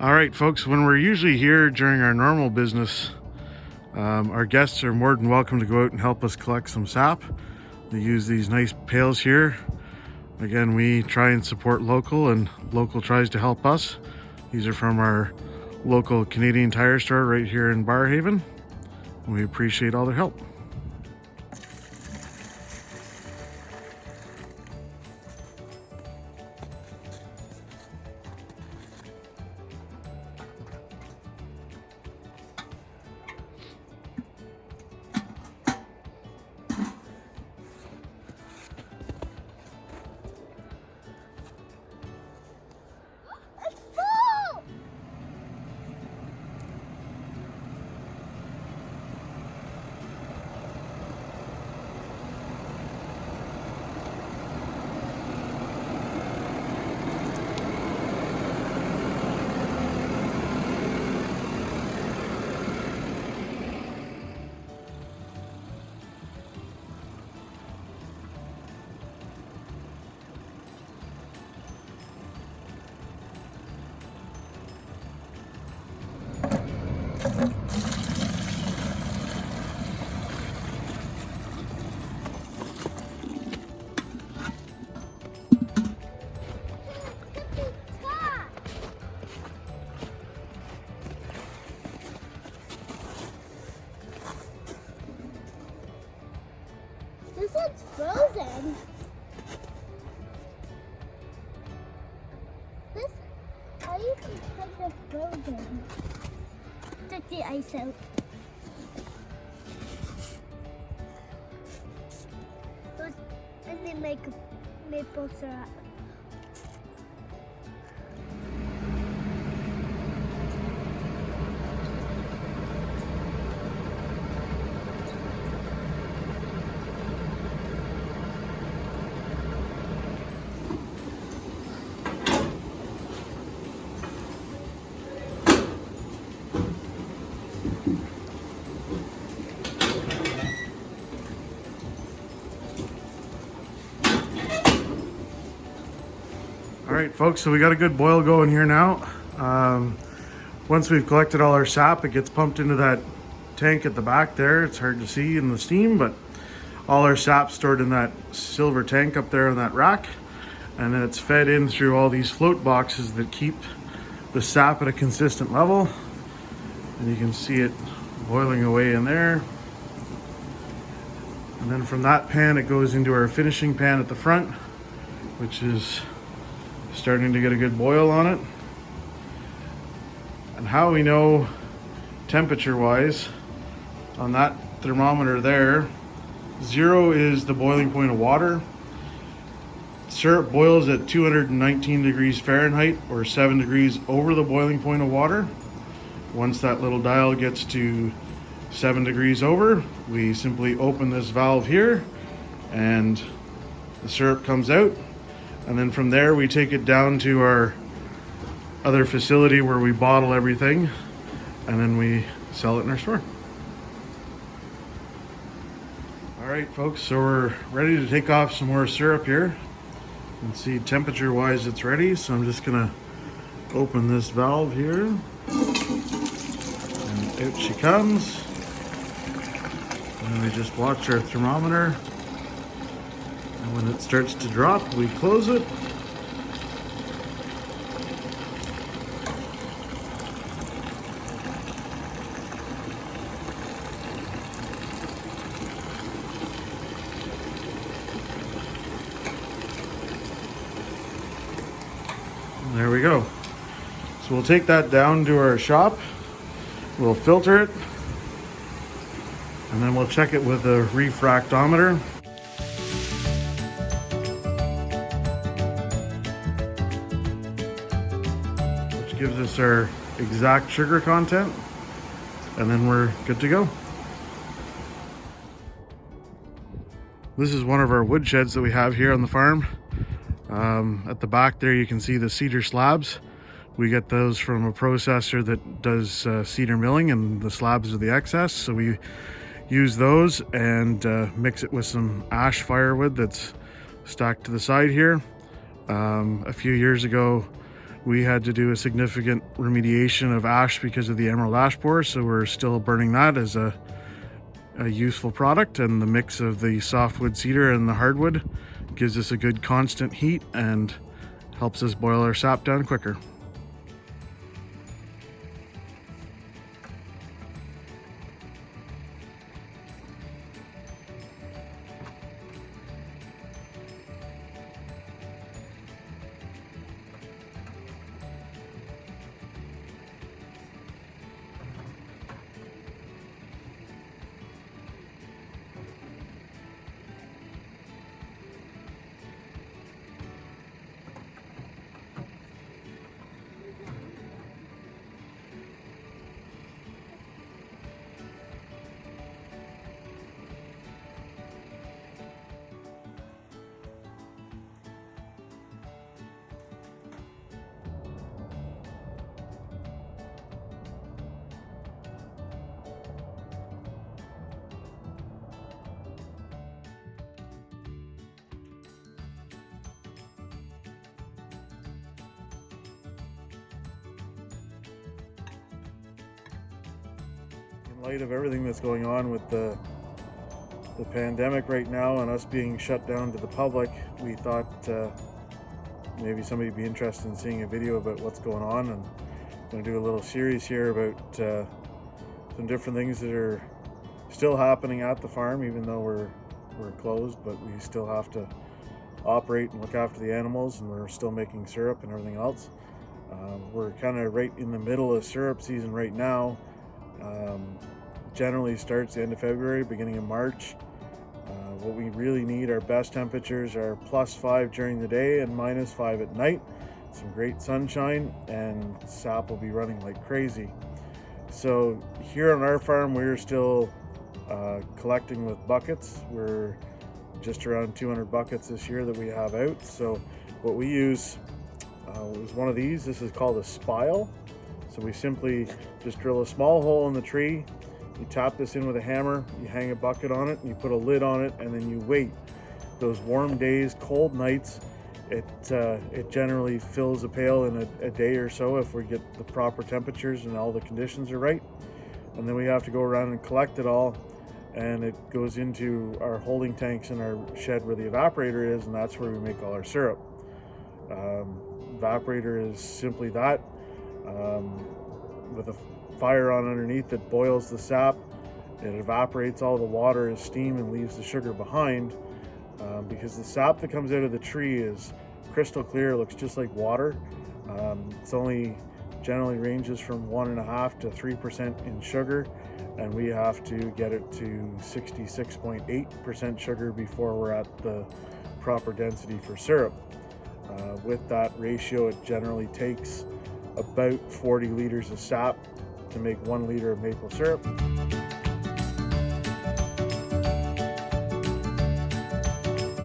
All right, folks, when we're usually here during our normal business, our guests are more than welcome to go out and help us collect some sap. They use these nice pails here. Again, we try and support local, and local tries to help us. These are from our local Canadian Tire store right here in Barrhaven. We appreciate all their help. This one's frozen. This ice is kind of frozen. Took the ice out. And they make maple syrup. All right, folks, so we got a good boil going here now. Once we've collected all our sap, it gets pumped into that tank at the back there. It's hard to see in the steam, but all our sap stored in that silver tank up there on that rack. And then it's fed in through all these float boxes that keep the sap at a consistent level. And you can see it boiling away in there. And then from that pan, it goes into our finishing pan at the front, which is starting to get a good boil on it. And how we know temperature wise, on that thermometer there, 0 is the boiling point of water. Syrup boils at 219 degrees Fahrenheit or 7 degrees over the boiling point of water. Once that little dial gets to 7 degrees over, we simply open this valve here and the syrup comes out. And then from there, we take it down to our other facility where we bottle everything, and then we sell it in our store. All right, folks, so we're ready to take off some more syrup here. You can see temperature-wise it's ready, so I'm just gonna open this valve here. And out she comes. And we just watch our thermometer. And when it starts to drop, we close it. And there we go. So we'll take that down to our shop. We'll filter it. And then we'll check it with a refractometer. Gives us our exact sugar content, and then we're good to go. This is one of our wood sheds that we have here on the farm. At the back there you can see the cedar slabs. We get those from a processor that does cedar milling, and the slabs are the excess, so we use those and mix it with some ash firewood that's stacked to the side here. A few years ago We had to do a significant remediation of ash because of the emerald ash borer, so we're still burning that as a useful product, and the mix of the softwood cedar and the hardwood gives us a good constant heat and helps us boil our sap down quicker. In light of everything that's going on with the pandemic right now and us being shut down to the public, we thought maybe somebody would be interested in seeing a video about what's going on, and I'm going to do a little series here about some different things that are still happening at the farm, even though we're closed, but we still have to operate and look after the animals, and we're still making syrup and everything else. We're kind of right in the middle of syrup season right now. Generally starts the end of February, beginning of March. What we really need, our best temperatures are +5 during the day and -5 at night. Some great sunshine, and sap will be running like crazy. So here on our farm, we're still collecting with buckets. We're just around 200 buckets this year that we have out. So what we use is one of these. This is called a spile. So we simply just drill a small hole in the tree. You tap this in with a hammer, you hang a bucket on it, and you put a lid on it, and then you wait. Those warm days, cold nights, it generally fills a pail in a day or so if we get the proper temperatures and all the conditions are right. And then we have to go around and collect it all, and it goes into our holding tanks in our shed where the evaporator is, and that's where we make all our syrup. Evaporator is simply that, with a fire on underneath that boils the sap. It evaporates all the water as steam and leaves the sugar behind, because the sap that comes out of the tree is crystal clear, looks just like water. It's only generally ranges from 1.5% to 3% in sugar, and we have to get it to 66.8% sugar before we're at the proper density for syrup. With that ratio, it generally takes about 40 liters of sap to make 1 liter of maple syrup.